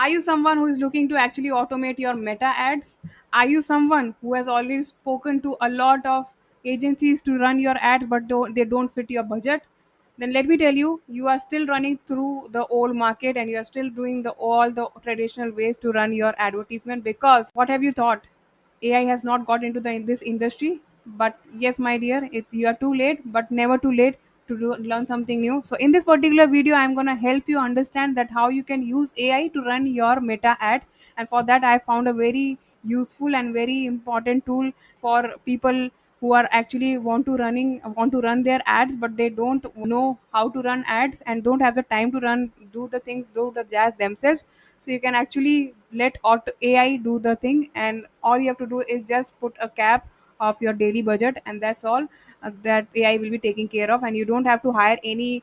Are you someone who is looking to actually automate your meta ads? Are you someone who has already spoken to a lot of agencies to run your ads but they don't fit your budget? Then let me tell you, you are still running through the old market and you are still doing all the traditional ways to run your advertisement. Because what have you thought? AI has not got into this industry. But yes, my dear, you are too late, but never too late to learn something new. So in this particular video, I'm gonna help you understand that how you can use AI to run your meta ads. And for that, I found a very useful and very important tool for people who are actually want to run their ads, but they don't know how to run ads and don't have the time to do the things, do the jazz themselves. So you can actually let AI do the thing, and all you have to do is just put a cap of your daily budget, and that's all. That AI will be taking care of, and you don't have to hire any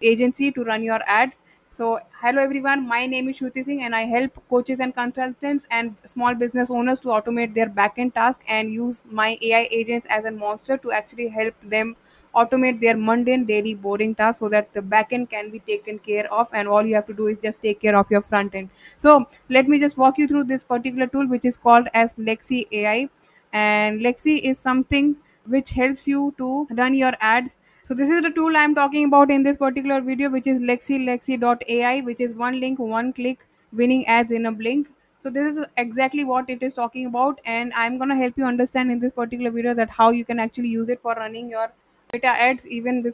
agency to run your ads. So hello everyone, my name is Shruti Singh, and I help coaches and consultants and small business owners to automate their backend task and use my AI agents as a monster to actually help them automate their mundane daily boring tasks so that the backend can be taken care of, and all you have to do is just take care of your front end. So let me just walk you through this particular tool, which is called as Lexi AI. And Lexi is something which helps you to run your ads. So this is the tool I'm talking about in this particular video, which is Lexi.ai, which is one link, one click, winning ads in a blink. So this is exactly what it is talking about, and I'm gonna help you understand in this particular video that how you can actually use it for running your meta ads, even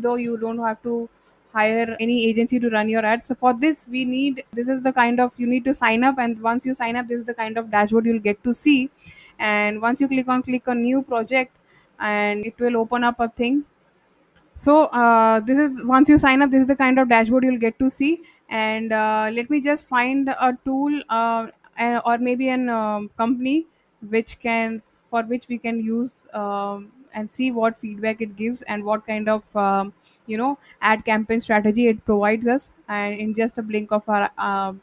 though you don't have to hire any agency to run your ads. So for this, this is the kind of, you need to sign up, and once you sign up, this is the kind of dashboard you'll get to see. And once you click on new project, and it will open up a thing. So this is, once you sign up, this is the kind of dashboard you'll get to see. And let me just find a tool, or maybe an company which can, for which we can use, and see what feedback it gives and what kind of ad campaign strategy it provides us. And in just a blink of a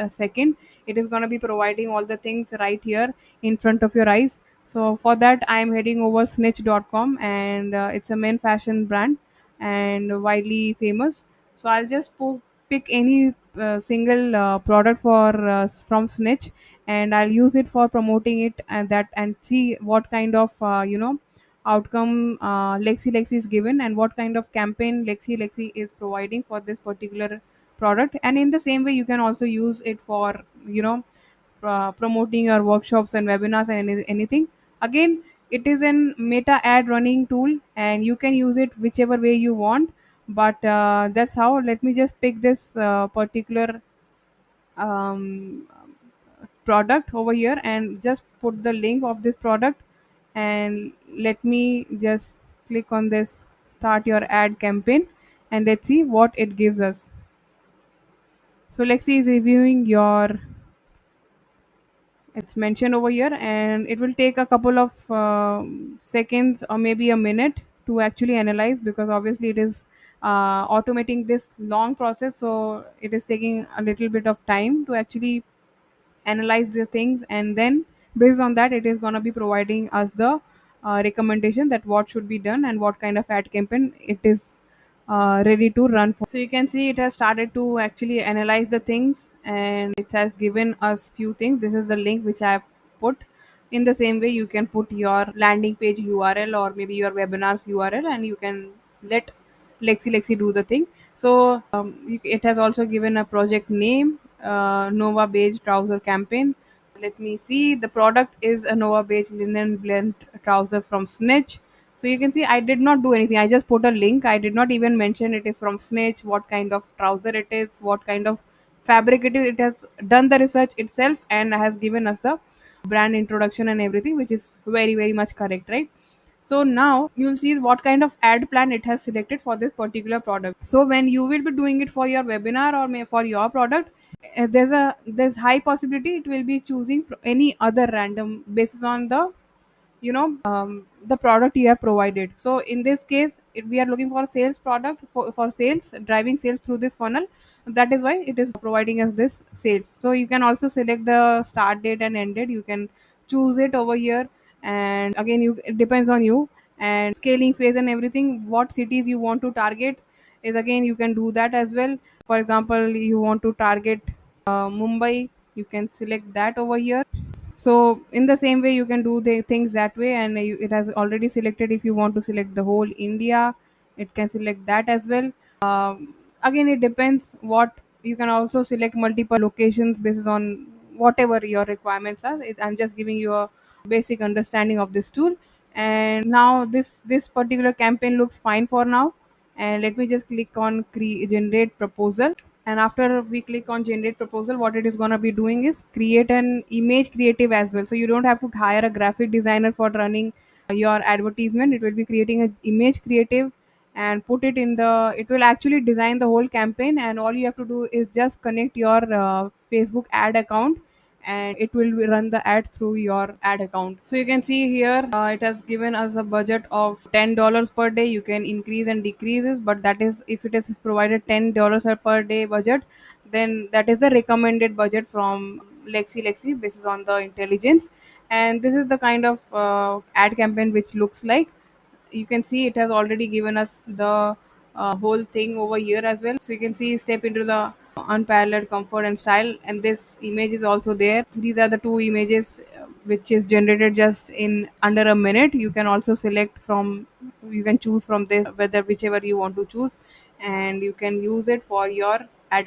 second, it is going to be providing all the things right here in front of your eyes. So for that, I am heading over snitch.com, and it's a men fashion brand and widely famous. So I'll just pick any single product from Snitch, and I'll use it for promoting it, and see what kind of outcome Lexi is given, and what kind of campaign Lexi is providing for this particular product. And in the same way, you can also use it for promoting your workshops and webinars and anything. Again, it is an meta ad running tool, and you can use it whichever way you want. But that's how. Let me just pick this particular um, product over here and just put the link of this product, and let me just click on this start your ad campaign, and let's see what it gives us. So Lexi is reviewing your, it's mentioned over here, and it will take a couple of seconds or maybe a minute to actually analyze, because obviously it is automating this long process, so it is taking a little bit of time to actually analyze the things. And then based on that, it is going to be providing us the recommendation that what should be done and what kind of ad campaign it is ready to run for. So you can see it has started to actually analyze the things, and it has given us few things. This is the link which I have put. In the same way, you can put your landing page URL or maybe your webinars URL, and you can let Lexi do the thing. So it has also given a project name, Nova Beige trouser campaign. Let me see. The product is a Nova Beige linen blend trouser from Snitch. So you can see I did not do anything. I just put a link. I did not even mention it is from Snitch, what kind of trouser it is, what kind of fabric it is. It has done the research itself and has given us the brand introduction and everything, which is very much correct, right? So now you'll see what kind of ad plan it has selected for this particular product. So when you will be doing it for your webinar or for your product, there's high possibility it will be choosing any other random basis on the product you have provided. So in this case, if we are looking for a sales product for sales, driving sales through this funnel, that is why it is providing us this sales. So you can also select the start date and end date. You can choose it over here, and again, it depends on you. And scaling phase and everything, what cities you want to target is, again, you can do that as well. For example, you want to target Mumbai, you can select that over here. So in the same way you can do the things that way, and it has already selected. If you want to select the whole India, it can select that as well. Again, it depends what you can also select multiple locations based on whatever your requirements are. I'm just giving you a basic understanding of this tool. And now this particular campaign looks fine for now. And let me just click on generate proposal. And after we click on generate proposal, what it is going to be doing is create an image creative as well. So you don't have to hire a graphic designer for running your advertisement. It will be creating an image creative and put it in the, it will actually design the whole campaign, and all you have to do is just connect your Facebook ad account, and it will run the ad through your ad account. So you can see here, it has given us a budget of $10 per day. You can increase and decreases, but that is if it is provided $10 per day budget, then that is the recommended budget from Lexi basis on the intelligence. And this is the kind of ad campaign which looks like. You can see it has already given us the whole thing over here as well. So you can see step into the unparalleled comfort and style, and this image is also there. These are the two images which is generated just in under a minute. You can also select from, you can choose from this whether whichever you want to choose, and you can use it for your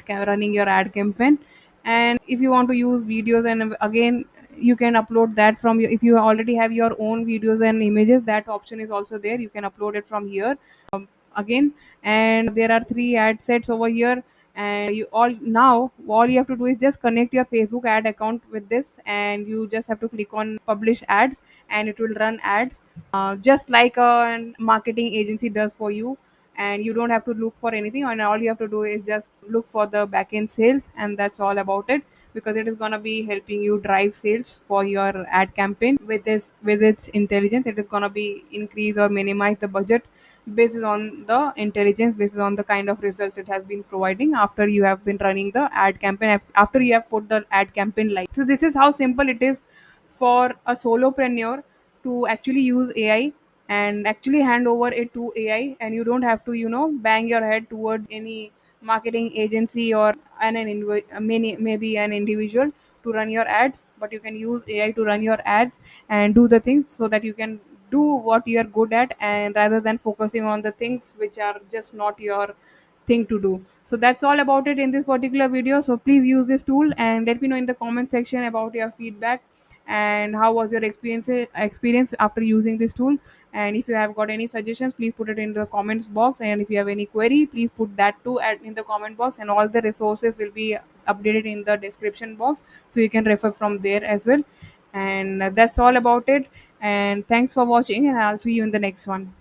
running your ad campaign. And if you want to use videos, and again you can upload that from your, if you already have your own videos and images, that option is also there. You can upload it from here again. And there are three ad sets over here. And you all you have to do is just connect your Facebook ad account with this, and you just have to click on publish ads, and it will run ads just like a marketing agency does for you. And you don't have to look for anything, and all you have to do is just look for the back end sales, and that's all about it. Because it is going to be helping you drive sales for your ad campaign with this, with its intelligence. It is going to be increase or minimize the budget based on the intelligence, based on the kind of results it has been providing after you have been running the ad campaign, after you have put the ad campaign live. So this is how simple it is for a solopreneur to actually use AI and actually hand over it to AI, and you don't have to, bang your head towards any marketing agency or maybe an individual to run your ads. But you can use AI to run your ads and do the things so that you can do what you are good at, and rather than focusing on the things which are just not your thing to do. So that's all about it in this particular video. So please use this tool and let me know in the comment section about your feedback, and how was your experience after using this tool. And if you have got any suggestions, please put it in the comments box. And if you have any query, please put that too in the comment box, and all the resources will be updated in the description box, so you can refer from there as well. And that's all about it. And thanks for watching, and I'll see you in the next one.